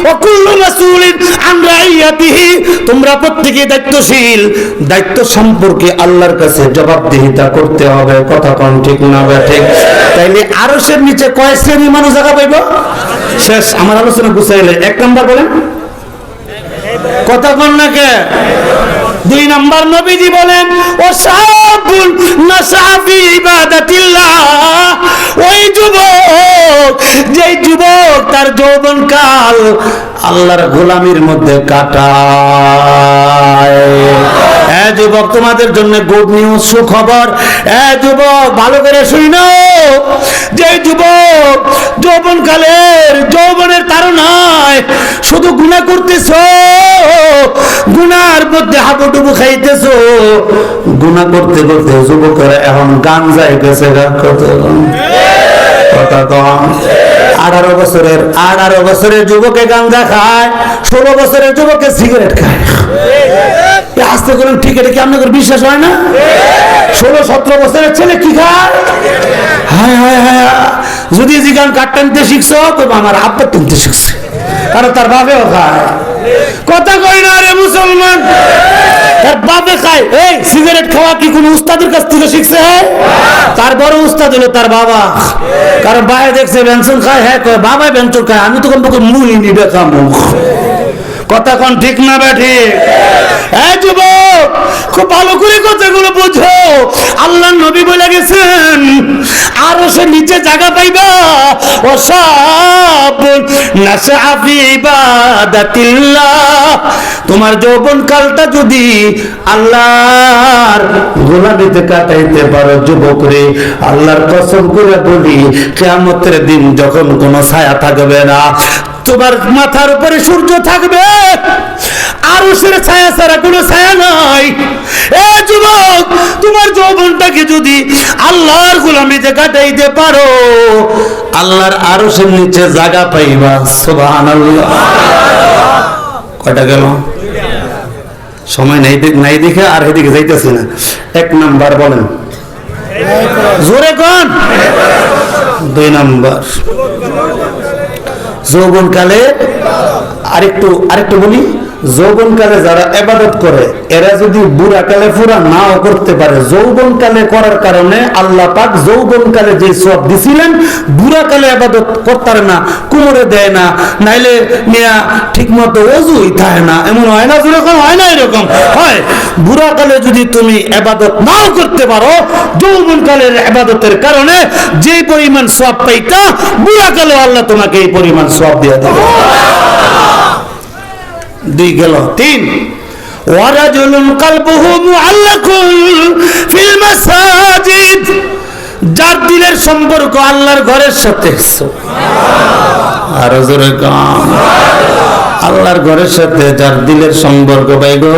ওয়া কুল্লু মাসউলিন আন রাইয়াতিহি, তোমরা প্রত্যেকে দায়িত্বশীল, দায়িত্ব সম্পর্কে আল্লাহর কাছে জবাবদিহিতা করতে হবে। কথা কোন ঠিক না ঠিক? তাইলে আরশের নিচে কয় শ্রেণী মানুষ জায়গা পাইব? শেষ আমার আলোচনা গুছাইলে 1 নাম্বার বলেন, কথা কোন না কে? 2 নাম্বার নবীজি বলেন ও শাবুন নাশা ফি ইবাদাতিল্লাহ, ওই যুবক, যেই যুবক তার যৌবনকাল আল্লাহর গোলামির মধ্যে কাটায়। যুবক, তোমাদের জন্য গুড নিউজ, সুখবর। যুবক, ভালো করে শুনো, যে যুবক যৌবনকালের যৌবনের তাড়নায় শুধু গুনাহ করতেছো, গুনার মধ্যে হাবুডুবু খাইতেছো, গুনাহ করতে করতে যুবকেরা এখন গাঞ্জায় গেছে। কথা কম। 18 বছরের যুবকে গাঞ্জা খায়, 16 বছরের যুবকে সিগারেট খায়। আস্তে করে ঠিক, এটা কি আপনাদের বিশ্বাস হয় না? 16-17 বছরের ছেলে কি খায়? হায় হায় হায়, যদি জিগান কাঠ টানতে শিখছো, আমার আব্বা টানতে শিখছে, কারণ তার বাপেও খায়। কথা কই না রে মুসলমান, তার বাপে খায়। এই সিগারেট খাওয়া কি কোন উস্তাদের কাছ থেকে শিখছে? তার বড় উস্তাদ হলো তার বাবা, কারণ বাইরে দেখছে বেনসন খায়, হ্যাঁ কয় বাবা বেনসন খায়, আমি তো কমপক্ষে মুই নিবে খাবো। কথা কোন ঠিক না ঠিক? যুবক, খুব ভালো করে কথাগুলো বুঝো। আল্লাহ নবী বলে গেছেন আরশের নিচে জায়গা পাইবা ও শাবুন নাশা ফি ইবাদাতিল্লাহ, তোমার যৌবন কালটা যদি আল্লাহর গোলামিতে কাটাইতে পারো যুবক রে, আল্লাহর কসম করে বলি, কিয়ামতের দিন যখন কোনো ছায়া থাকবে না, তোমার মাথার উপরে সূর্য থাকবে, আরশের ছায়া ছাড়া কোনো ছায়া নাই। যুবক, তোমার যৌবনটাকে যদি আল্লাহর গোলামিতে কাটাইতে পারো, আল্লাহর আরশের নিচে জায়গা পাইবা। সুবহানাল্লাহ। কয়টা গেল? সময় নাই দেখে আর এদিকে যাইতেছি না। 1 নাম্বার বলেন, জোরে কোন? 2 নাম্বার, যৌবনকালে আরেকটু বলি, যৌবনকালে যারা ইবাদত করে এরা যদি বুড়াকালে পুরা নাও করতে পারে, যৌবনকালে করার কারণে আল্লাহ পাক যৌবনকালে যে সওয়াব দিছিলেন বুড়াকালে ইবাদত করতে না, কোমরে দেয় না, নাইলে মিয়া ঠিকমতো ওযুই থাকে না, এমন হয় না? যেরকম হয় না, এরকম হয়। বুড়াকালে যদি তুমি ইবাদত নাও করতে পারো, যৌবনকালের ইবাদতের কারণে যে পরিমাণ সওয়াব পাইতা, বুড়াকালে আল্লাহ তোমাকে এই পরিমাণ সওয়াব দিয়ে দেবে। 2 গেল। 3 ওয়ারাজুলুন কালবুহু মুআল্লাকুন ফিল মাসাজিদ, যার দিলের সম্পর্ক আল্লাহর ঘরের সাথে। আর জোরে কাম, আল্লাহর ঘরের সাথে যার দিলের সম্পর্ক পাইগো,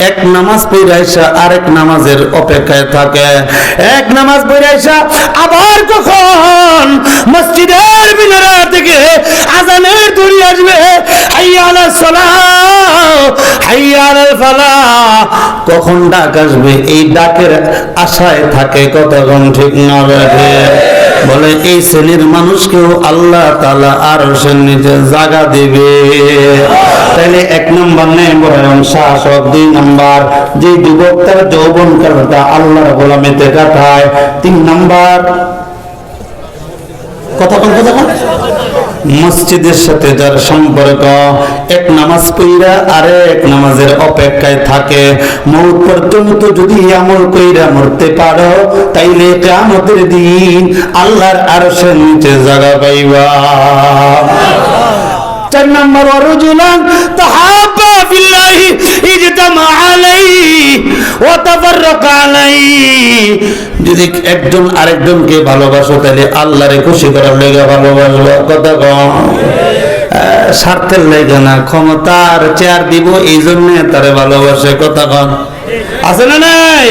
1 নামাজ পড়ে আইসা আরেক নামাজের অপেক্ষায় থাকে, 1 নামাজ পড়ে আইসা আবার কখন মসজিদের মিনার থেকে আজানের ধ্বনি আসবে, হাইয়া আলাস সালাহ হাইয়া আলাল ফালাহ, কখন ডাক আসবে, এই ডাকের আশায় থাকে। কতক্ষণ ঠিক না রাখে? বলে এই শ্রেণীর মানুষকেও আল্লাহ তাআলা আরশের নিচে জায়গা দিবে। তাইলে 1 নম্বর নেই বরং শাসক, 2 নম্বর যে যুবক তার যৌবনকালটা আল্লাহর গোলামিতে কাটায়, 3 নম্বর কথা মসজিদের সাথে যার সম্পর্ক, 1 নামাজ কইরা আরেক নামাজের অপেক্ষায় থাকে, মওত পর্যন্ত যদি আমল কইরা মরতে পারো, তাইলে কিয়ামতের দিন আল্লাহর আরশের নিচে জায়গা পাইবা। 4 নম্বর ওয়ারজুলান তাহাব্বা ফিল্লাহি ইজতামা আলাইহি ওয়া তাফাররাকা আলাইহি, যদি একজন আরেকজনকে ভালোবাসো তাহলে আল্লাহরে খুশি করার লাগা ভালোবাসবা। কথা কম, স্বার্থের লাগা না, ক্ষমতার চেয়ার দিব এই জন্য তারে ভালোবাসে। কথা কম আছে না নাই?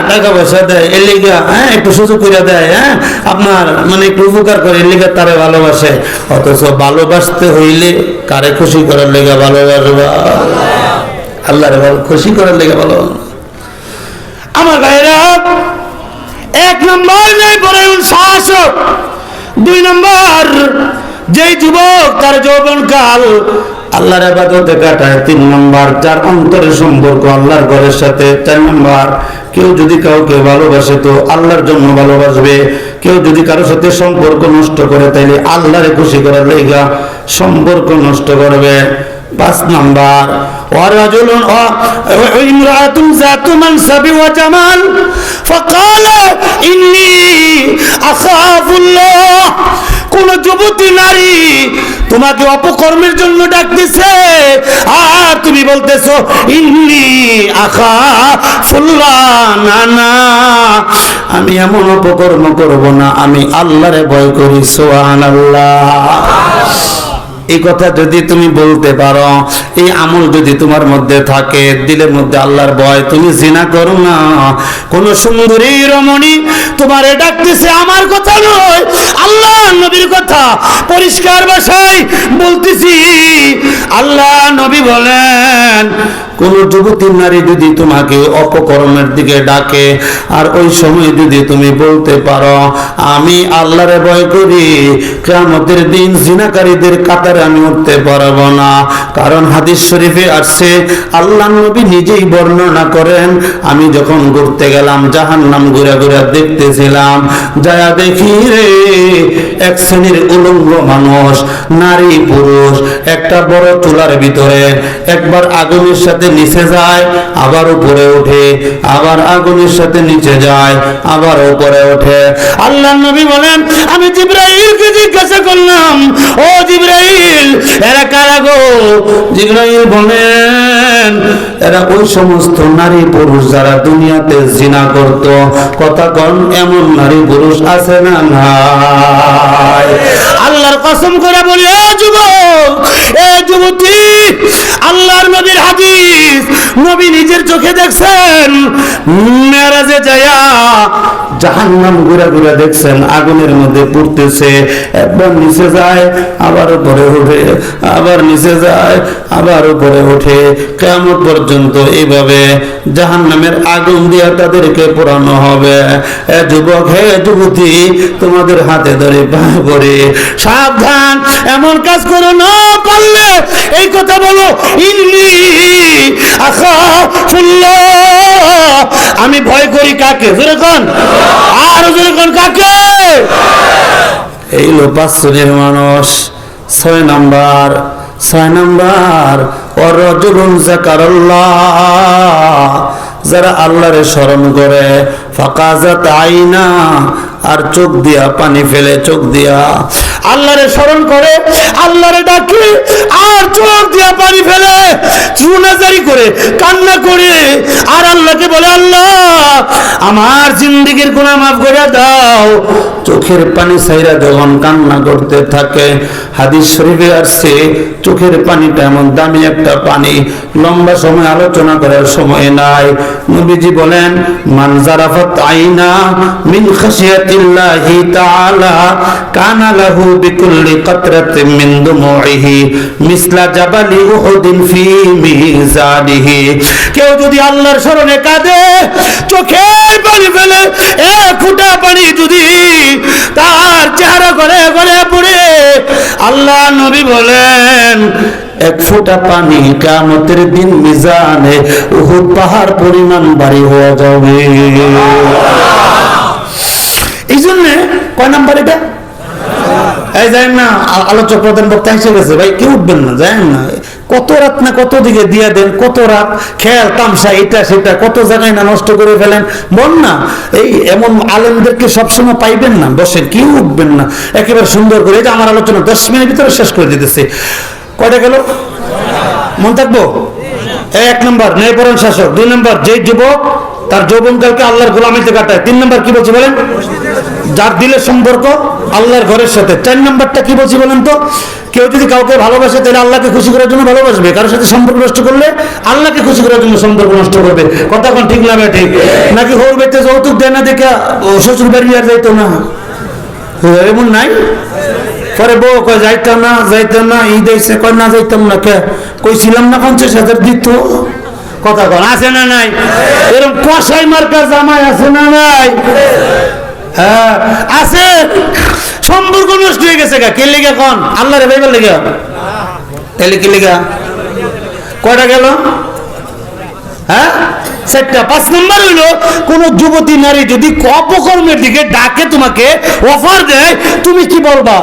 টাকা পয়সা দেয় এর লিগা, একটু সুযোগ করে দেয়, আপনার মানে একটু উপকার করে এর লিগা তারে ভালোবাসে। অথচ ভালোবাসতে হইলে কারে খুশি করার লেগা ভালোবাসবা? আল্লাহরে খুশি করার লেগা ভালোবাসবা। আমার ভাইরা, 1 নম্বর নেই পরে শাসক, 2 নম্বর যেই যুবক তার যৌবনকাল আল্লাহর ইবাদতে কাটায়, 3 নম্বর যার অন্তরের সম্পর্ক আল্লাহর ঘরের সাথে। 4 নম্বর কেউ যদি কাউকে ভালোবাসে তো আল্লাহর জন্য ভালোবাসবে, কেউ যদি কারোর সাথে সম্পর্ক নষ্ট করে তাইলে আল্লাহরে খুশি করার লাগা সম্পর্ক নষ্ট করবে। 5 নম্বর ওয়ারাজুলুন ইমরাতুন যাতু মানসাবি ওয়া জামাল ফাকালা ইন্নী আখাফুল্লাহ। কোন যুবতী নারী তোমাকে অপকর্মের জন্য ডাকতেছে আর তুমি বলতেছো ইন্নী আখাফুল্লাহ, না না আমি এমন অপকর্ম করব না, আমি আল্লাহরে ভয় করি। সুবহানাল্লাহ। এই কথা যদি তুমি বলতে পারো, এই আমল যদি তোমার মধ্যে থাকে, দিলের মধ্যে আল্লাহর ভয়, তুমি জিনা করো না। কোন সুন্দরী রমণী তোমারে ডাকতেছে, আমার কথা নয় আল্লাহ নবীর কথা, পরিষ্কার ভাষায় বলতেছি। আল্লাহ নবী বলেন কোন যুবতী নারী যদি তোমাকে অপকর্মের দিকে ডাকে আর ওই সময় যদি তুমি বলতে পারো আমি আল্লাহরে ভয় করি, কিয়ামতের দিন জিনাকারীদের কাতারে আমি উঠতে পারবো না। কারণ হাদিস শরীফে আসছে, আল্লাহ নবী নিজেই বর্ণনা করেন, আমি যখন ঘুরতে গেলাম জাহান্নাম ঘুরে ঘুরে দেখতেছিলাম, যায়া দেখি রে এক শ্রেণীর উলঙ্গ মানুষ, নারী পুরুষ, একটা বড় চুলার ভিতরে একবার আগুনের সাথে নিচে যায়, আবার উপরে ওঠে, আবার আগুনের সাথে নিচে যায়, আবার উপরে ওঠে। আল্লাহ নবী বলেন আমি জিবরাইলকে জিজ্ঞাসা করলাম, ও জিবরাইল এরা কারা গো? জিবরাইল বলেন এরা ওই সমস্ত নারী পুরুষ যারা দুনিয়াতে জিনা করত। কথা কোন এমন নারী পুরুষ আছে না নাই? আল্লাহর কসম করে বলি, ও যুবক, এ যুবতী, আল্লাহর নবীর হাদিস, নবী নিজের চোখে দেখছেন, মেরাজে যায়া জাহান্নাম ঘুরে ঘুরে দেখছেন, আগুনের মধ্যে পড়তেছে, একবার নিচে যায় আবার উপরে ওঠে, আবার নিচে যায় আবার উপরে ওঠে, কিয়ামত পর্যন্ত এইভাবে জাহান্নামের আগুন দিয়া তাদেরকে পোড়ানো হবে। এ যুবক, হে যুবতী, তোমাদের হাতে ধরে পায়ে পড়ে সাবধান, এমন কাজ করো না, পারলে এই কথা বলো ইন্নী আখাফুল্লাহ, আমি ভয় করি কাকে? জোরে কোন, আর জোরে কোন কাকে? এই লো 5 শ্রেণীর মানুষ। 6 নম্বর ওয়ারাজুলুন যাকারাল্লাহ, যারা আল্লাহরে স্মরণ করে, ফাকাজাত আইনা, আর চোখ দিয়া পানি ফেলে, চোখ দিয়া আল্লাহরে স্মরণ করে, আল্লাহরে ডাকে আর চোখ দিয়া পানি ফেলে, চুনাজারি করে, কান্না করে, আর আল্লাহকে বলে আল্লাহ আমার জিন্দেগীর গুনাহ মাফ করে দাও। চোখের পানি ছাইরা যখন কান্না করতে থাকে, হাদিস শরীফে আসছে চোখের পানিটা এমন দামি একটা পানি, লম্বা সময় আলোচনা করার সময় নাই। নবীজি বলেন মান জারাফাত আইনা মিন খাশিয়াতিল্লাহি তাআলা কানা লাহু বিকুল্লি কাতরাতিন মিন দুমুইহি মিসলা জাবালি উহুদিন ফি মিজানিহি। কেউ যদি আল্লাহর শরণে কাঁদে, চোখের পানি ফেলে, এক ফোঁটা পানি যদি তার চেহারা গলে গলে পড়ে, আল্লাহ নবী বলেন এক ফোঁটা পানি কিয়ামতের দিন মিজানে উহুদ পাহাড় পরিমাণ ভারী হয়ে যাবে। এই জন্য কয় নাম্বার এটা? এই যাই না, আলোচক প্রধান বক্তা এসে গেছে, ভাই কেউ উঠবেন না, যাই না, কত রাত না কত দিকে দিয়ে দেন, কত রাত খেয়াল তামসা এটা সেটা কত জায়গায় না নষ্ট করে ফেলেন। বল না, এই এমন আলেমদেরকে সবসময় পাইবেন না, বসেন, কেউ উঠবেন না, একেবারে সুন্দর করে। এটা আমার আলোচনা 10 মিনিটের ভিতরে শেষ করে দিতেছে। কয়টা গেল? মন থাকবো? 1 নম্বর ন্যায়পরায়ণ শাসক। 2 নম্বর যে যুবক তার যৌবনকালকে আল্লাহর গোলামিতে কাটায়। 3 নম্বর কি বলছি বলেন? যার দিলের সম্পর্ক আল্লাহর ঘরের সাথে। 4 নম্বরটা কি বলছি বলেন তো? কেউ যদি কাউকে ভালোবাসে তাহলে আল্লাহকে খুশি করার জন্য ভালোবাসবে, কারোর সাথে সম্পর্ক নষ্ট করলে আল্লাহকে খুশি করার জন্য সম্পর্ক নষ্ট করবে। কথা কোন ঠিক না ঠিক? নাকি হোর বেতে যৌতুক দেয় না দেখে শ্বশুর বাড়ি আর যাইতো না, এমন নাই? পরে বউ কয় যাইতাম না, ঈদ আইছে কয় না যাইতাম না, কে কইছিলাম না 50,000 দিত। কথা কন আছে না নাই? এরকম কষাই মার্কার জামাই আছে না নাই? হ্যাঁ আছে, সম্পর্ক নষ্ট হয়ে গেছে। কে লেগে কোন আল্লাহ রে ভাইবার লেগে, তাহলে কি লেগা কয়টা গেল? হ্যাঁ চারটা। 5 নম্বর হইলো, কোন যুবতী নারী যদি অপকর্মের দিকে ডাকে, তোমাকে অফার দেয়, তুমি কি বলবা?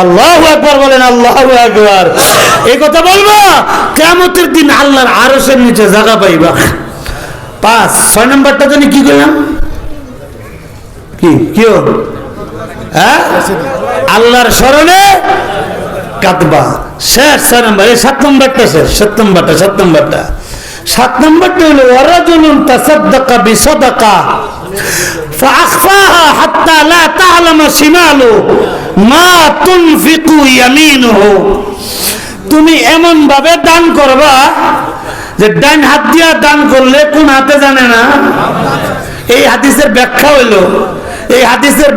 আল্লাহু আকবার বলেন, আল্লাহু আকবার। এই কথা বলবা, কিয়ামতের দিন আল্লাহর আরশের নিচে জায়গা পাইবা। 5 6 নম্বরটা জানি কি কইলাম, কি হ্যাঁ আল্লাহর স্মরণে কাঁদবা। শেষ 6 নম্বর। এই 7 নম্বরটা শেষ। 7 নম্বরটা হলো ওয়ারাজুলুন তাসাদ্দাকা বিসাদাকা ফাআখফাহা হাত্তা লা তা'লামা শিমালু মা তুনফিকু ইয়ামিনুহু। তুমি এমন ভাবে দান করবা যে ডান হাত দিয়া দান করলে কোন হাতে জানে না। এই হাদিসের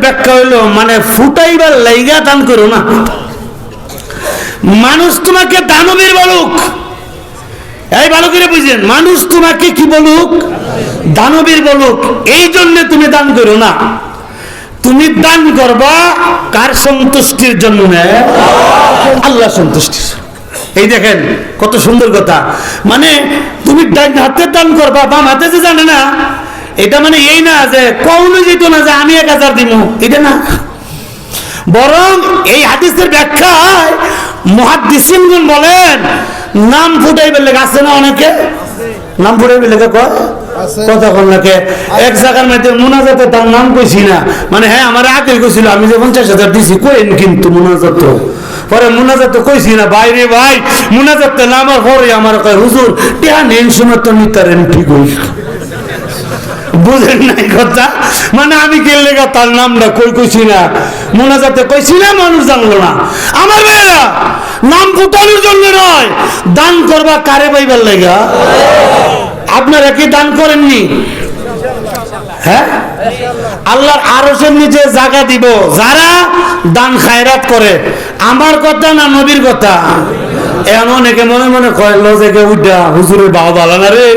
ব্যাখ্যা হইলো মানে ফুটাইবার লাইগা দান করো না। মানুষ তোমাকে দানবীর বলুক, এই ভালো করে বুঝেন, মানুষ তোমাকে কি বলুক? দানবীর বলুক, এই জন্য তুমি দান করো না। তুমি দান করবা কার সন্তুষ্টির জন্য? আল্লাহ সন্তুষ্টির। এই দেখেন কত সুন্দর কথা। মানে তুমি ডান হাতে দান করবা, বাম হাতে যে জানে না, এটা মানে এই না যে কখনো যেত না যে আমি 1000 দিব, এটা না। বরং এই হাদিসের ব্যাখ্যায় মুহাদ্দিসিনগণ বলেন, নাম ফুটাইবে লেগে আছে না, অনেকে নাম ফুটাইবে লেগে কয় কথা কোন নাকি এক জায়গার মধ্যে মুনাজাতে তার নাম কইছি না, মানে হ্যাঁ আমার আগে কইছিল, আমি যে 50,000 দিছি কইন, কিন্তু মুনাজাত পরে মুনাজাত কইছি না। বাইরে ভাই মুনাজাত নামার পরে আমার কয় হুজুর টিয়া নেন সময় তো নিতারেন, ঠিক হইল। বুঝেন নাই কথা? মানে আমি কে লেগা তার নামটা কইছি না, মুনাজাতে কইছি না, মানুষ জানলো না। আমার ভাইরা, নাম ফুটানোর জন্য নয়, দান করবা কারে পাইবার লাগা। আপনারা কি দান করেননি? হ্যাঁ, আল্লাহর আরশের নিচে জায়গা দিব যারা দান খায়রাত করে। আমার কথা না নবীর কথা? এমন একে মনে মনে কয় লজেকে উঠা হুজুরের বাবা বালা না রে,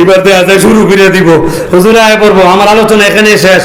এবার দেখা যায় শুরু করে দিব, হুজুরে আয় পড়বো। আমার আলোচনা এখানে শেষ।